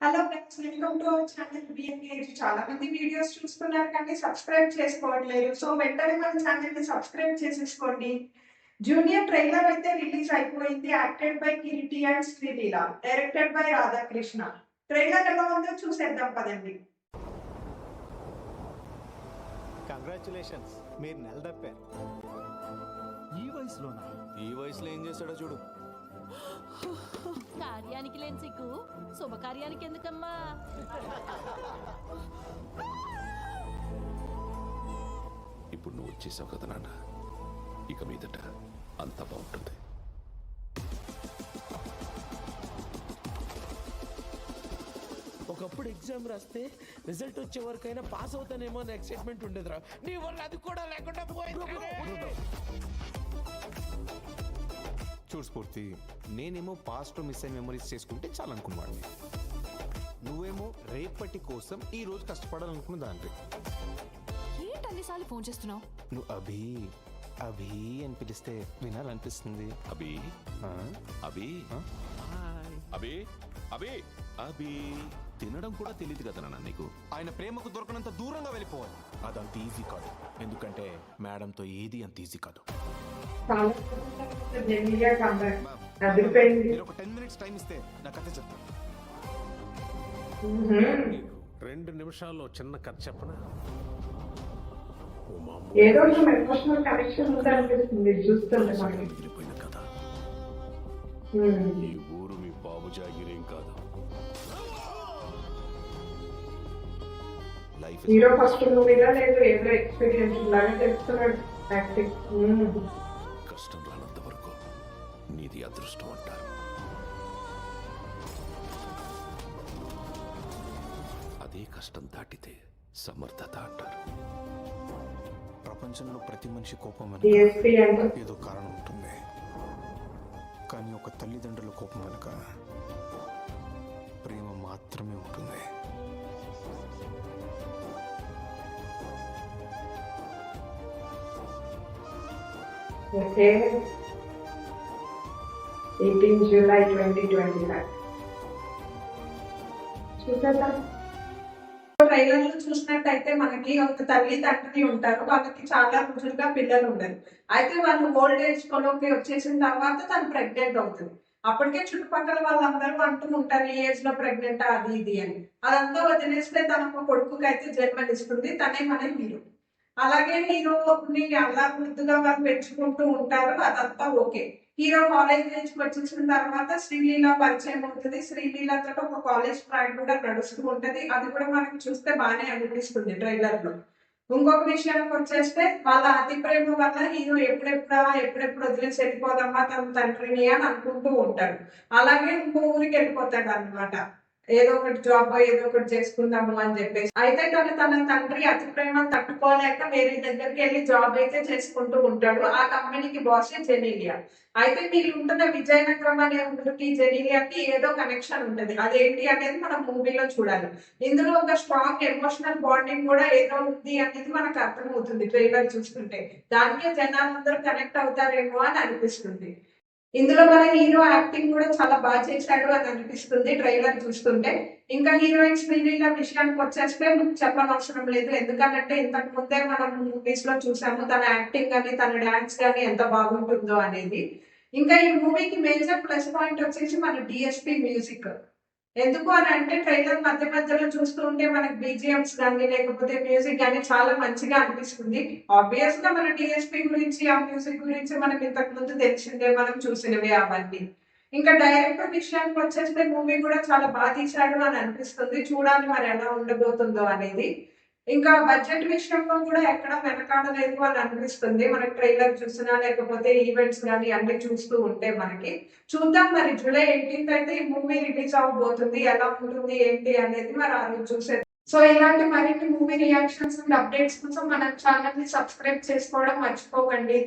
Hello friends, welcome to our channel BNKG. చాలా మంది videos చూస్తున్నారు కానీ సబ్స్క్రైబ్ చేసుకోవట్లేదు. సో వెంటనే మన ఛానల్ ని సబ్స్క్రైబ్ చేసేసుకోండి. జూనియర్ ట్రైలర్ అయితే రిలీజ్ అయిపోయింది. Acted by Kireeti and Sreeleela, directed by Radhakrishna. Trailer ఎలా ఉందో చూసేద్దాం పదండి. కంగ్రాచులేషన్స్, మీరు నెలదప్పారు. ఈ వయసులో ఏం చేస్తాడో చూడు. కార్యానికి లేని సిగ్గు శుభకార్యానికి ఎందుకమ్మా? ఇప్పుడు నువ్వు వచ్చేసావు కదా నాన్న, ఇక మీదట అంతా బాగుంటుంది. ఒకప్పుడు ఎగ్జామ్ రాస్తే రిజల్ట్ వచ్చే వరకైనా పాస్ అవుతానేమో అని ఎక్సైట్మెంట్ ఉండేదిరా. నీ వల్ల అది కూడా లేకుండా పోయింది. చూడు స్ఫూర్తి, నేనేమో పాస్ట్లో మిస్ అయిన మెమరీస్ చేసుకుంటే చాలా అనుకున్నాను. నువ్వేమో రేపటి కోసం ఈ రోజు కష్టపడాలనుకున్న దాంట్లో. ఏంటన్నిసార్లు ఫోన్ చేస్తున్నావు? నువ్వు అభి అభి అని పిలిస్తే వినాలనిపిస్తుంది. అభి ఆ? అభి ఆ? అభి అభి అభి తినడం కూడా తెలియదు కదా నాన్న నీకు. ఆయన ప్రేమకు దొరకనంత దూరంగా వెళ్ళిపోవాలి. అదంత ఈజీ కాదు, ఎందుకంటే మేడంతో ఏది అంత ఈజీ కాదు. మీరు ఒక 10 minutes టైం ఇస్తే నా కథ చెప్తాను. 2 నిమిషాల్లో చిన్న కథ చెప్పనా? ఏదో ఒక ఎమోషనల్ కనెక్షన్ ఉందనిపిస్తుంది చూస్తుంటే మనకి. మిగిలిపోయిన కథ. ఈ ఊరు మీ బాబు జాగిరేం కాదు. లైఫ్ హీరో ఫస్ట్ మూవీగా లేదు, ఏదో ఎక్స్పీరియన్స్ లాగా చెప్తున్నాడు యాక్టింగ్. కష్టం రానంత వరకు నీది అదృష్టం అంటారు. అదే కష్టం దాటితే సమర్థత అంటారు. ప్రపంచంలో ప్రతి మనిషి కోపం వెనుక డిఎస్పీ అంటే ఏదో కారణం ఉంటుంది, కానీ ఒక తల్లిదండ్రుల కోపం వెనుక ప్రేమ మాత్రమే ఉంటుంది. ఓకే, 18 జూలై 2025 చూసేద్దాం. ట్రైలర్ లో చూసినట్టయితే మనకి ఒక తల్లి తండ్రి ఉంటారు. వాళ్ళకి చాలా రోజులుగా పిల్లలు ఉండరు. అయితే వాళ్ళు ఓల్డ్ ఏజ్ కొలోకి వచ్చేసిన తర్వాత తను ప్రెగ్నెంట్ అవుతుంది. అప్పటికే చుట్టుపక్కల వాళ్ళందరూ అంటూ ఉంటారు ఈ ఏజ్ లో ప్రెగ్నెంట్ అది ఇది అని. అదంతా వదిలేస్తే తన ఒక కొడుకుకి అయితే జన్మనిస్తుంది. తనే మన హీరో. అలాగే హీరోని అలా ముద్దుగా వాళ్ళు పెంచుకుంటూ ఉంటారు. అదంతా ఓకే. హీరో కాలేజ్ నుంచి వచ్చేసిన తర్వాత శ్రీలీల పరిచయం అవుతుంది. శ్రీలీలతో ఒక కాలేజ్ ట్రాక్ కూడా నడుస్తూ ఉంటది. అది కూడా మనకి చూస్తే బాగానే అనిపిస్తుంది ట్రైలర్ లో. ఇంకొక విషయానికి వచ్చేస్తే వాళ్ళ అతి ప్రేమ వల్ల హీరో ఎప్పుడెప్పుడు వదిలేసి వెళ్ళిపోదామా తన తండ్రిని అని అనుకుంటూ ఉంటాడు. అలాగే ఇంకో ఊరికి వెళ్ళిపోతాడు అన్నమాట. ఏదో ఒకటి జాబ్ ఏదో ఒకటి చేసుకుందాము అని చెప్పేసి. అయితే తన తండ్రి అతి ప్రేమను తట్టుకోలేక వేరే దగ్గరికి వెళ్ళి జాబ్ అయితే చేసుకుంటూ ఉంటాడు. ఆ కంపెనీకి బాస్ జెనీలియా. అయితే వీళ్ళు ఉంటున్న విజయనగరం అనే ఊరికి జెనీలియాకి ఏదో కనెక్షన్ ఉంటది. అదేంటి అనేది మనం మూవీలో చూడాలి. ఇందులో ఒక స్ట్రాంగ్ ఎమోషనల్ బాండింగ్ కూడా ఏదో ఉంది అనేది మనకు అర్థమవుతుంది ట్రైలర్ చూస్తుంటే. దానికే జనాలందరూ కనెక్ట్ అవుతారేమో అని అనిపిస్తుంది. ఇందులో మన హీరో యాక్టింగ్ కూడా చాలా బాగా చేశాడు అని అనిపిస్తుంది ట్రైలర్ చూస్తుంటే. ఇంకా హీరోయిన్ శ్రీలీల విషయానికి వచ్చేస్తే చెప్పనవసరం లేదు. ఎందుకంటే ఇంతకు ముందే మనం మూవీస్ లో చూసాము తన యాక్టింగ్ కానీ తన డాన్స్ కానీ ఎంత బాగుంటుందో అనేది. ఇంకా ఈ మూవీకి మేజర్ ప్లస్ పాయింట్ వచ్చేసి మన డిఎస్పీ మ్యూజిక్. ఎందుకు అని అంటే ట్రైలర్ మధ్య మధ్యలో చూస్తూ ఉంటే మనకి బీజిఎంస్ కానీ లేకపోతే మ్యూజిక్ కానీ చాలా మంచిగా అనిపిస్తుంది. ఆబ్వియస్ గా మన డిఎస్పీ గురించి ఆ మ్యూజిక్ గురించి మనకి ఇంతకు ముందు తెలిసిందే, మనం చూసినవే అవన్నీ. ఇంకా డైరెక్టర్ విషయానికి వచ్చేస్తే మూవీ కూడా చాలా బాగా తీశాడు అని అనిపిస్తుంది. చూడాలి మరి ఎలా ఉండబోతుందో అనేది. ఇంకా బడ్జెట్ విషయంలో కూడా ఎక్కడ వెనకాడలేదు అని అనిపిస్తుంది మనకి ట్రైలర్ చూసినా లేకపోతే ఈవెంట్స్ కానీ అన్ని చూస్తూ ఉంటే మనకి. చూద్దాం మరి జూలై 18th అయితే ఈ మూవీ రిలీజ్ అవబోతుంది. ఎలా ఉంటుంది ఏంటి అనేది మరి ఆ రోజు చూసే. సో ఇలాంటి మరిన్ని మూవీ రియాక్షన్స్ అండ్ అప్డేట్స్ కోసం మన ఛానల్ ని సబ్స్క్రైబ్ చేసుకోవడం మర్చిపోకండి.